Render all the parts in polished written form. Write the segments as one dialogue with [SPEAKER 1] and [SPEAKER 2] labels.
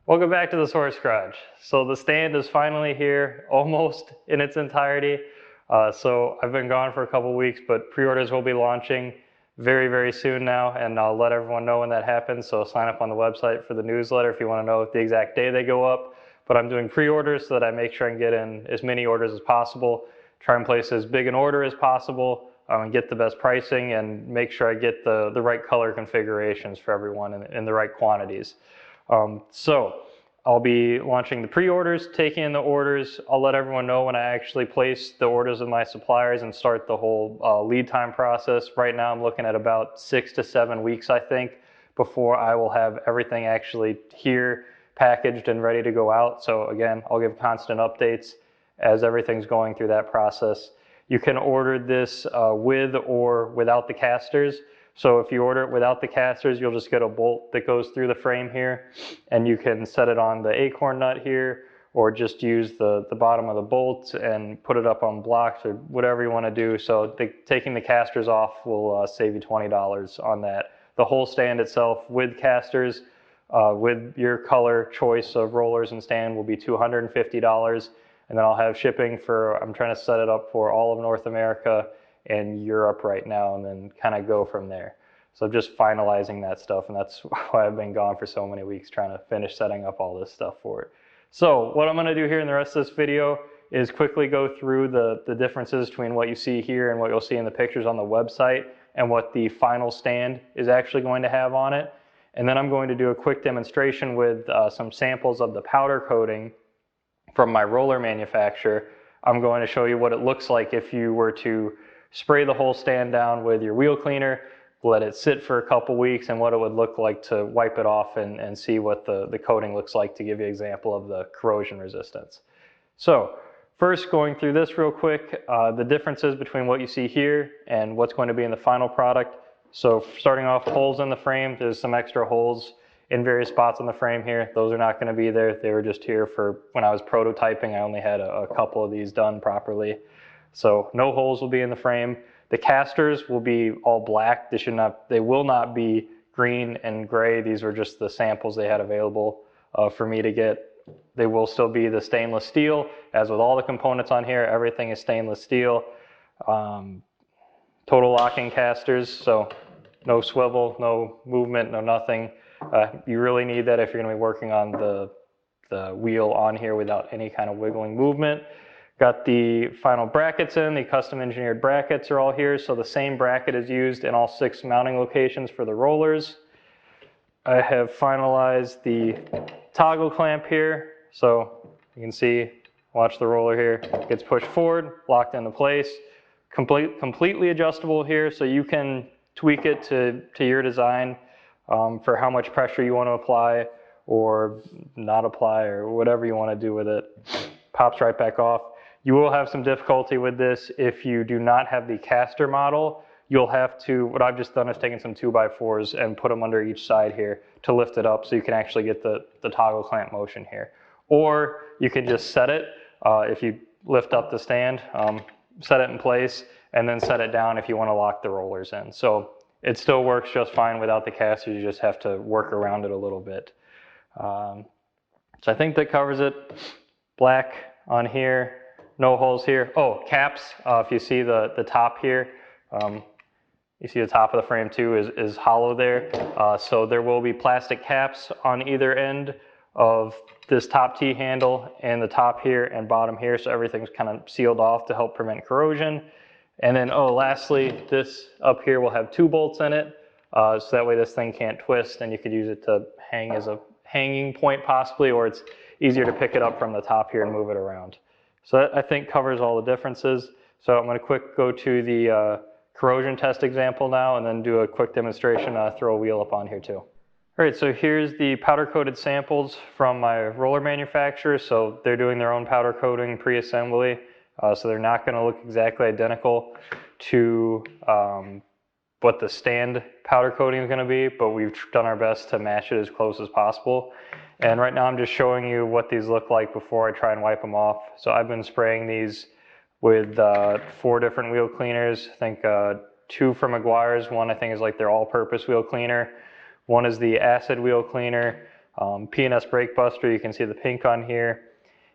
[SPEAKER 1] Welcome back to the Source Garage. So the stand is finally here, almost in its entirety. So I've been gone for a couple weeks, but pre-orders will be launching very, very soon now, and I'll let everyone know when that happens. So sign up on the website for the newsletter if you want to know the exact day they go up. But I'm doing pre-orders so that I make sure I can get in as many orders as possible, try and place as big an order as possible, and get the best pricing, and make sure I get the right color configurations for everyone in the right quantities. So I'll be launching the pre-orders, taking in the orders. I'll let everyone know when I actually place the orders with my suppliers and start the whole lead time process. Right now I'm looking at about 6 to 7 weeks, I think, before I will have everything actually here, packaged and ready to go out. So again, I'll give constant updates as everything's going through that process. You can order this with or without the casters. So if you order it without the casters, you'll just get a bolt that goes through the frame here, and you can set it on the acorn nut here, or just use the bottom of the bolt and put it up on blocks, or whatever you want to do. So taking the casters off will save you $20 on that. The whole stand itself with casters, with your color choice of rollers and stand, will be $250. And then I'll have shipping for, I'm trying to set it up for all of North America and Europe right now, and then kind of go from there. So I'm just finalizing that stuff, and that's why I've been gone for so many weeks, trying to finish setting up all this stuff for it. So what I'm going to do here in the rest of this video is quickly go through the differences between what you see here and what you'll see in the pictures on the website, and what the final stand is actually going to have on it. And then I'm going to do a quick demonstration with some samples of the powder coating from my roller manufacturer. I'm going to show you what it looks like if you were to spray the whole stand down with your wheel cleaner, let it sit for a couple weeks, and what it would look like to wipe it off and see what the coating looks like, to give you an example of the corrosion resistance. So first, going through this real quick, the differences between what you see here and what's going to be in the final product. So starting off, holes in the frame. There's some extra holes in various spots on the frame here. Those are not going to be there. They were just here for when I was prototyping. I only had a couple of these done properly. So no holes will be in the frame. The casters will be all black. They will not be green and gray. These were just the samples they had available for me to get. They will still be the stainless steel. As with all the components on here, everything is stainless steel. Total locking casters, so no swivel, no movement, no nothing. You really need that if you're going to be working on the wheel on here without any kind of wiggling movement. Got the final brackets in. The custom engineered brackets are all here. So the same bracket is used in all 6 mounting locations for the rollers. I have finalized the toggle clamp here. So you can see, watch the roller here. It gets pushed forward, locked into place. Completely adjustable here, so you can tweak it to your design for how much pressure you want to apply or not apply, or whatever you want to do with it. Pops right back off. You will have some difficulty with this if you do not have the caster model. You'll have to, what I've just done is taken some 2x4s and put them under each side here to lift it up, so you can actually get the toggle clamp motion here. Or you can just set it, if you lift up the stand, set it in place, and then set it down if you want to lock the rollers in. So it still works just fine without the casters. You just have to work around it a little bit. So I think that covers it. Black on here. No holes here. Oh, caps. If you see the top here, you see the top of the frame too is hollow there. So there will be plastic caps on either end of this top T handle, and the top here and bottom here, so everything's kind of sealed off to help prevent corrosion. And then, lastly, this up here will have 2 bolts in it, so that way this thing can't twist, and you could use it to hang as a hanging point possibly, or it's easier to pick it up from the top here and move it around. So that, I think, covers all the differences. So I'm going to go to the corrosion test example now, and then do a quick demonstration, throw a wheel up on here too. All right, so here's the powder coated samples from my roller manufacturer. So they're doing their own powder coating pre-assembly. So they're not going to look exactly identical to what the stand powder coating is going to be, but we've done our best to match it as close as possible. And right now I'm just showing you what these look like before I try and wipe them off. So I've been spraying these with 4 different wheel cleaners. I think 2 from Meguiar's. One I think is like their all-purpose wheel cleaner. One is the acid wheel cleaner. P&S Brake Buster, you can see the pink on here,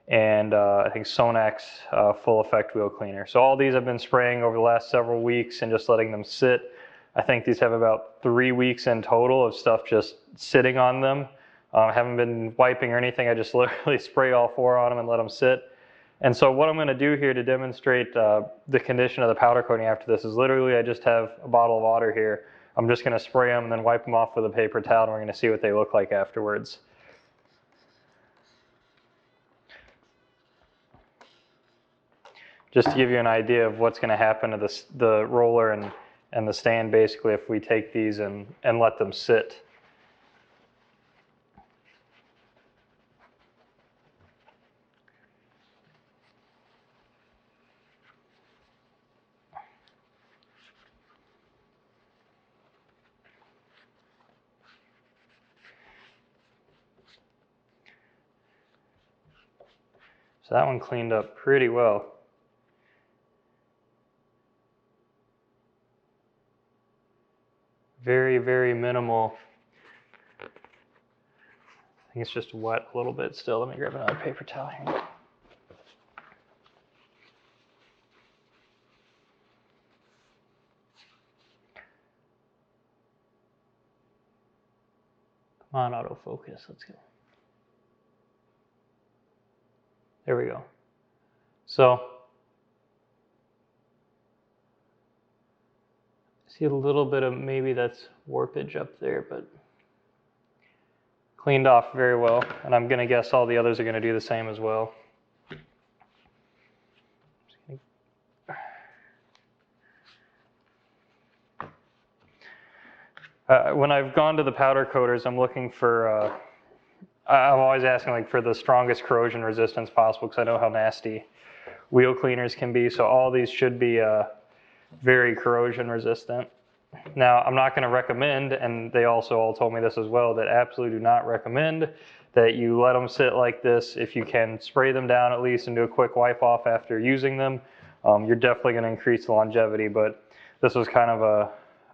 [SPEAKER 1] and I think Sonac's full effect wheel cleaner. So all these I've been spraying over the last several weeks and just letting them sit. I think these have about 3 weeks in total of stuff just sitting on them. I haven't been wiping or anything. I just literally spray all 4 on them and let them sit. And so what I'm going to do here to demonstrate the condition of the powder coating after this is literally I just have a bottle of water here. I'm just going to spray them and then wipe them off with a paper towel, and we're going to see what they look like afterwards. Just to give you an idea of what's going to happen to the roller and the stand basically if we take these and let them sit. So that one cleaned up pretty well. Very, very minimal. I think it's just wet a little bit still. Let me grab another paper towel here. Come on, autofocus, let's go. There we go. So, see a little bit of, maybe that's warpage up there, but cleaned off very well. And I'm gonna guess all the others are gonna do the same as well. When I've gone to the powder coaters, I'm looking for, I'm always asking like for the strongest corrosion resistance possible because I know how nasty wheel cleaners can be. So all these should be very corrosion resistant. Now, I'm not going to recommend, and they also all told me this as well, that absolutely do not recommend that you let them sit like this. If you can spray them down at least and do a quick wipe off after using them, you're definitely going to increase the longevity. But this was kind of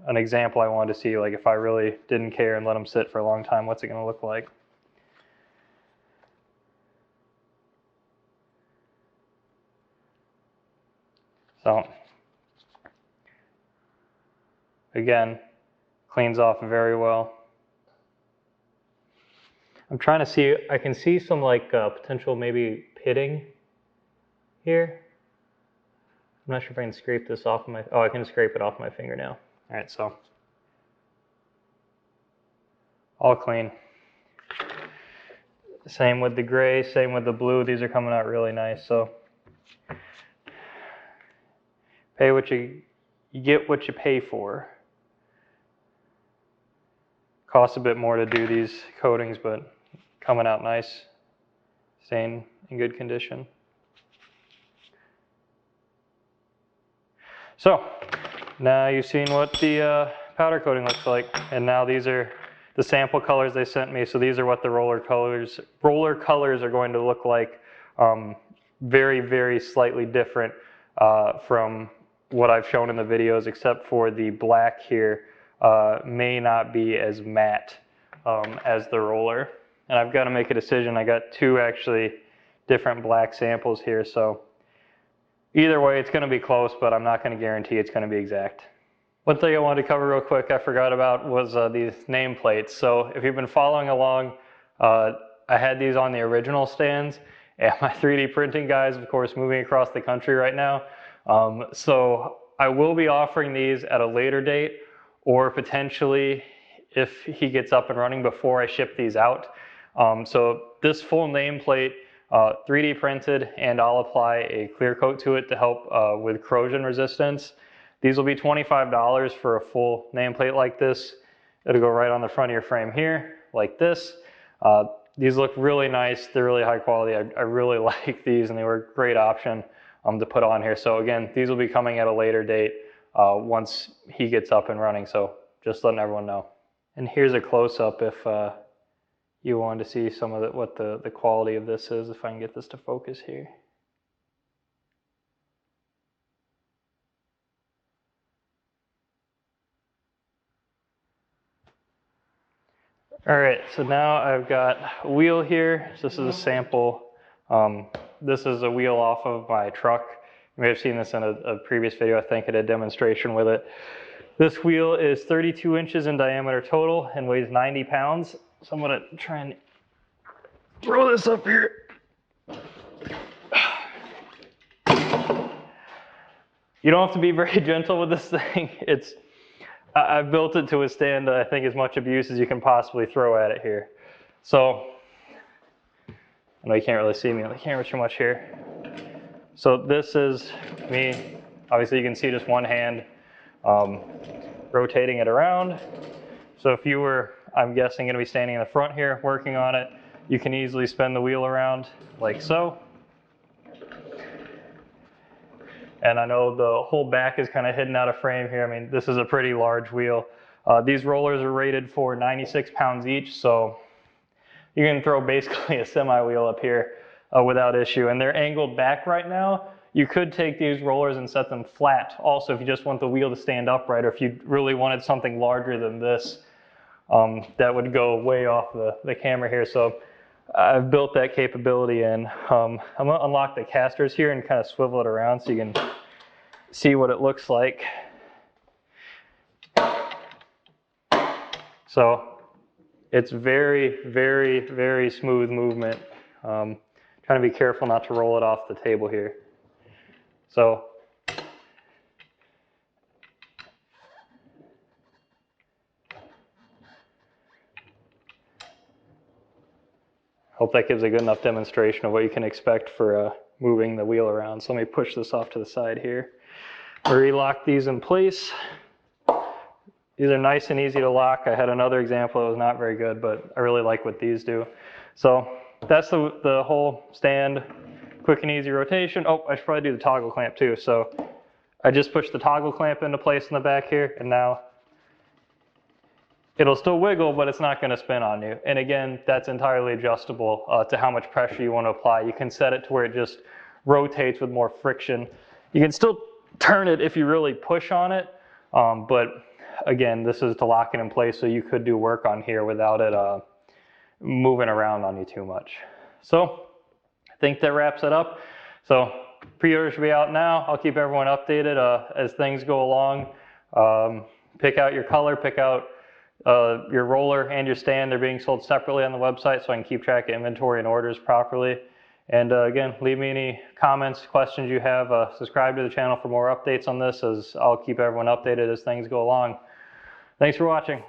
[SPEAKER 1] an example I wanted to see, like if I really didn't care and let them sit for a long time, what's it going to look like? So, again, cleans off very well. I'm trying to see, I can see some like potential maybe pitting here. I'm not sure if I can scrape this off of my, oh, I can scrape it off my finger now. All right, so all clean. Same with the gray, same with the blue. These are coming out really nice. So pay what you get what you pay for. Costs a bit more to do these coatings, but coming out nice, staying in good condition. So now you've seen what the powder coating looks like, and now these are the sample colors they sent me. So these are what the roller colors are going to look like. Very, very slightly different from what I've shown in the videos, except for the black here may not be as matte as the roller. And I've got to make a decision. I got 2 actually different black samples here, so either way it's going to be close, but I'm not going to guarantee it's going to be exact. One thing I wanted to cover real quick I forgot about was these nameplates. So if you've been following along, I had these on the original stands, and my 3D printing guy is of course moving across the country right now. So I will be offering these at a later date, or potentially if he gets up and running before I ship these out. So this full nameplate, 3D printed, and I'll apply a clear coat to it to help with corrosion resistance. These will be $25 for a full nameplate like this. It'll go right on the front of your frame here, like this. These look really nice. They're really high quality. I really like these, and they were a great option to put on here. So again, these will be coming at a later date once he gets up and running. So just letting everyone know. And here's a close-up if you wanted to see some of what the quality of this is, if I can get this to focus here. All right, so now I've got a wheel here. So this is a sample. This is a wheel off of my truck. You may have seen this in a previous video. I think I did a demonstration with it. This wheel is 32 inches in diameter total and weighs 90 pounds. So I'm gonna try and throw this up here. You don't have to be very gentle with this thing. I've built it to withstand, I think, as much abuse as you can possibly throw at it here. So, I know you can't really see me on the camera too much here. So this is me. Obviously you can see just one hand rotating it around. So if you were, I'm guessing, going to be standing in the front here working on it, you can easily spin the wheel around like so. And I know the whole back is kind of hidden out of frame here. I mean, this is a pretty large wheel. These rollers are rated for 96 pounds each, so you can throw basically a semi wheel up here without issue. And they're angled back right now. You could take these rollers and set them flat. Also, if you just want the wheel to stand upright, or if you really wanted something larger than this, that would go way off the camera here. So I've built that capability in. I'm gonna unlock the casters here and kind of swivel it around so you can see what it looks like. So it's very, very, very smooth movement. Trying to be careful not to roll it off the table here. So hope that gives a good enough demonstration of what you can expect for moving the wheel around. So let me push this off to the side here. Relock these in place. These are nice and easy to lock. I had another example that was not very good, but I really like what these do. So that's the whole stand. Quick and easy rotation. Oh, I should probably do the toggle clamp too. So I just pushed the toggle clamp into place in the back here, and now it'll still wiggle, but it's not going to spin on you. And again, that's entirely adjustable to how much pressure you want to apply. You can set it to where it just rotates with more friction. You can still turn it if you really push on it, but again, this is to lock it in place, so you could do work on here without it moving around on you too much. So I think that wraps it up. So pre-order should be out now. I'll keep everyone updated as things go along. Pick out your color, pick out your roller and your stand. They're being sold separately on the website, so I can keep track of inventory and orders properly. And again, leave me any comments, questions you have. Subscribe to the channel for more updates on this, as I'll keep everyone updated as things go along. Thanks for watching.